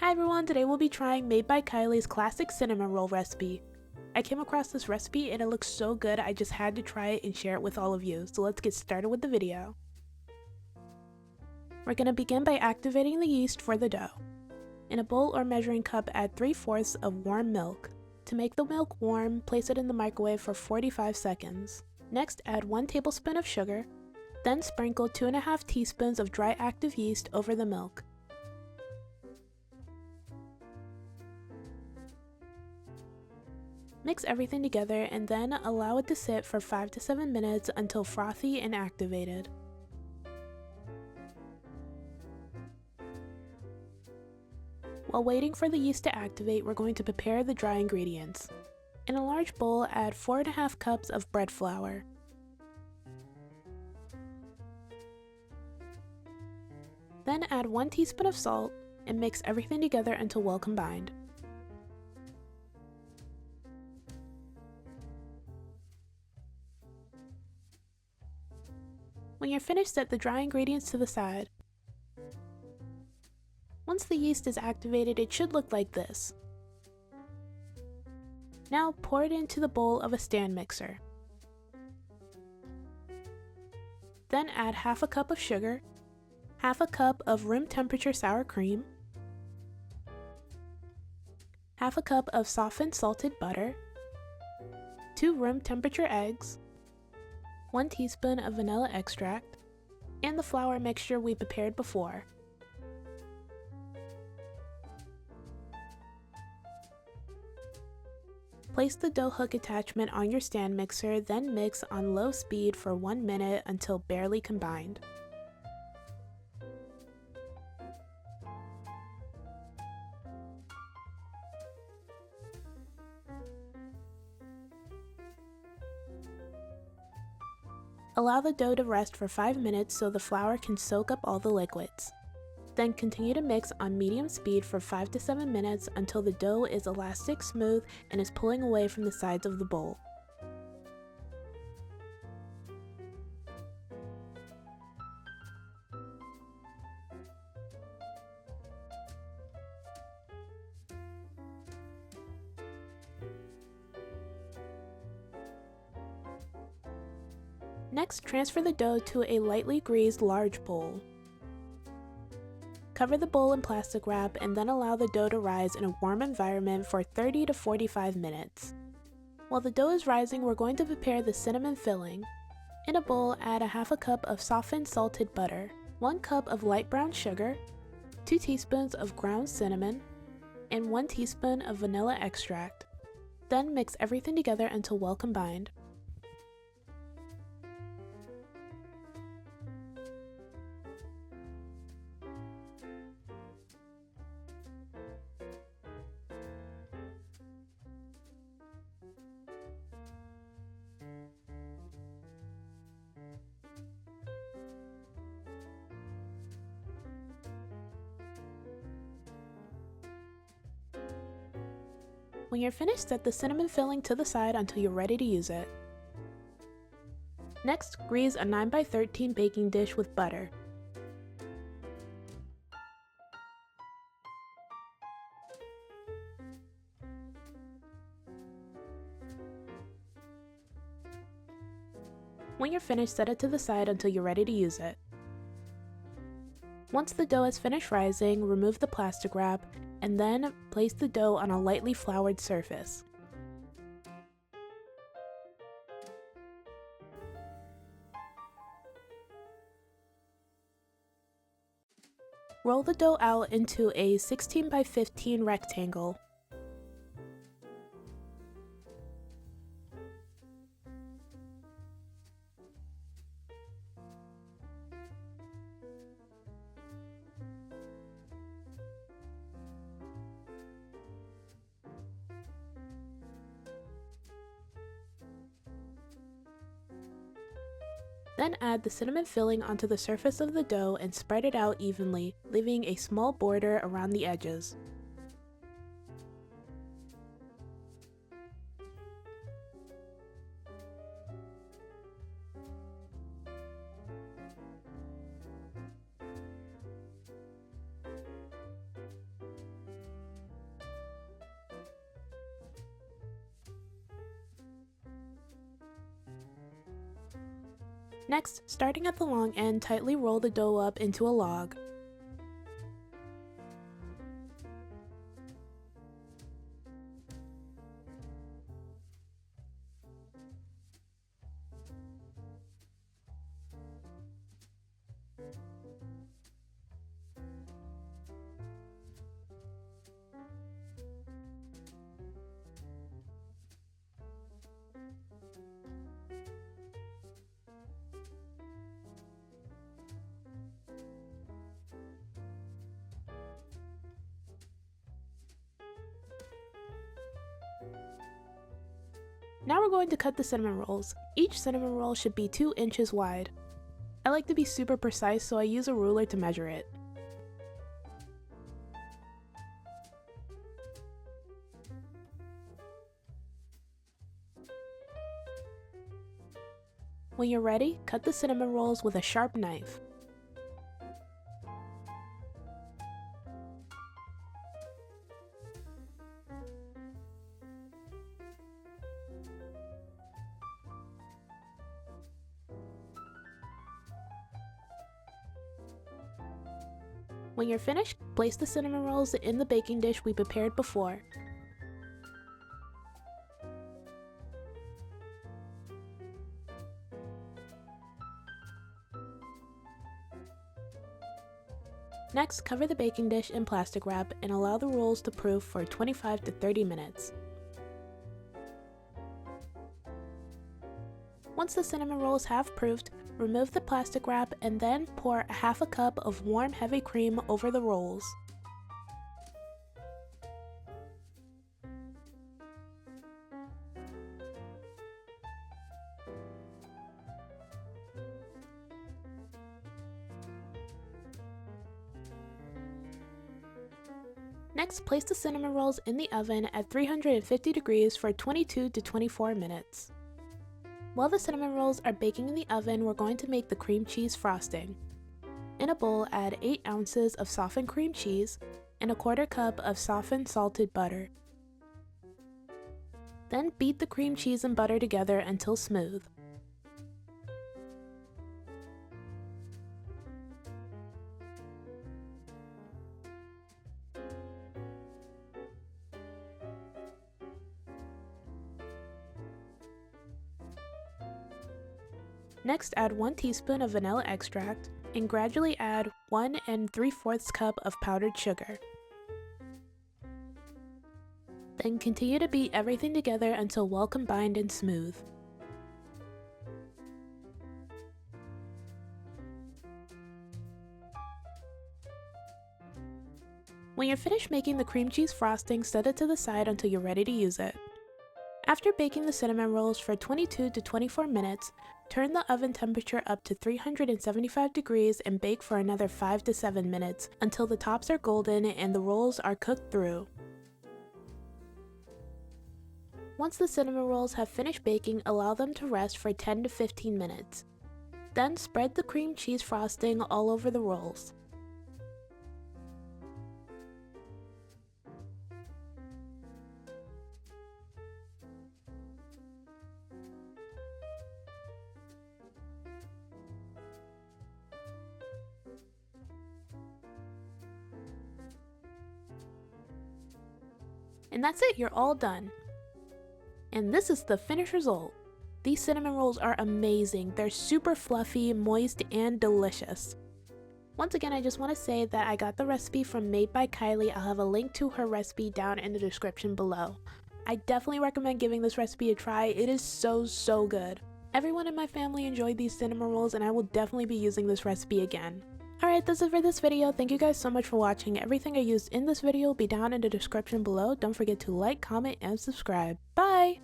Hi everyone, today we'll be trying Made by Kylie's classic cinnamon roll recipe. I came across this recipe and it looks so good I just had to try it and share it with all of you, so let's get started with the video. We're going to begin by activating the yeast for the dough. In a bowl or measuring cup, add 3/4 of warm milk. To make the milk warm, place it in the microwave for 45 seconds. Next, add 1 tablespoon of sugar, then sprinkle 2½ teaspoons of dry active yeast over the milk. Mix everything together and then allow it to sit for 5 to 7 minutes until frothy and activated. While waiting for the yeast to activate, we're going to prepare the dry ingredients. In a large bowl, add 4½ cups of bread flour. Then add 1 teaspoon of salt and mix everything together until well combined. When you're finished, set the dry ingredients to the side. Once the yeast is activated, it should look like this. Now pour it into the bowl of a stand mixer. Then add 1/2 cup of sugar, 1/2 cup of room temperature sour cream, 1/2 cup of softened salted butter, 2 room temperature eggs, 1 teaspoon of vanilla extract, and the flour mixture we prepared before. Place the dough hook attachment on your stand mixer, then mix on low speed for 1 minute until barely combined. Allow the dough to rest for 5 minutes so the flour can soak up all the liquids. Then continue to mix on medium speed for 5 to 7 minutes until the dough is elastic, smooth, and is pulling away from the sides of the bowl. Next, transfer the dough to a lightly greased large bowl. Cover the bowl in plastic wrap and then allow the dough to rise in a warm environment for 30 to 45 minutes. While the dough is rising, we're going to prepare the cinnamon filling. In a bowl, add 1/2 cup of softened salted butter, 1 cup of light brown sugar, 2 teaspoons of ground cinnamon, and 1 teaspoon of vanilla extract. Then mix everything together until well combined. When you're finished, set the cinnamon filling to the side until you're ready to use it. Next, grease a 9x13 baking dish with butter. When you're finished, set it to the side until you're ready to use it. Once the dough has finished rising, remove the plastic wrap, and then place the dough on a lightly floured surface. Roll the dough out into a 16x15 rectangle. Then add the cinnamon filling onto the surface of the dough and spread it out evenly, leaving a small border around the edges. Next, starting at the long end, tightly roll the dough up into a log. Now we're going to cut the cinnamon rolls. Each cinnamon roll should be 2 inches wide. I like to be super precise, so I use a ruler to measure it. When you're ready, cut the cinnamon rolls with a sharp knife. When you're finished, place the cinnamon rolls in the baking dish we prepared before. Next, cover the baking dish in plastic wrap and allow the rolls to proof for 25 to 30 minutes. Once the cinnamon rolls have proofed, remove the plastic wrap and then pour a half a cup of warm heavy cream over the rolls. Next, place the cinnamon rolls in the oven at 350 degrees for 22 to 24 minutes. While the cinnamon rolls are baking in the oven, we're going to make the cream cheese frosting. In a bowl, add 8 ounces of softened cream cheese and a 1/4 cup of softened salted butter. Then beat the cream cheese and butter together until smooth. Next, add 1 teaspoon of vanilla extract and gradually add 1 3/4 cup of powdered sugar. Then continue to beat everything together until well combined and smooth. When you're finished making the cream cheese frosting, set it to the side until you're ready to use it. After baking the cinnamon rolls for 22 to 24 minutes, turn the oven temperature up to 375 degrees and bake for another 5 to 7 minutes until the tops are golden and the rolls are cooked through. Once the cinnamon rolls have finished baking, allow them to rest for 10 to 15 minutes. Then spread the cream cheese frosting all over the rolls. And that's it, you're all done. And this is the finished result. These cinnamon rolls are amazing. They're super fluffy, moist, and delicious. Once again, I just want to say that I got the recipe from Made by Kylie. I'll have a link to her recipe down in the description below. I definitely recommend giving this recipe a try. It is so good. Everyone in my family enjoyed these cinnamon rolls and I will definitely be using this recipe again. Alright, that's it for this video. Thank you guys so much for watching. Everything I used in this video will be down in the description below. Don't forget to like, comment, and subscribe. Bye!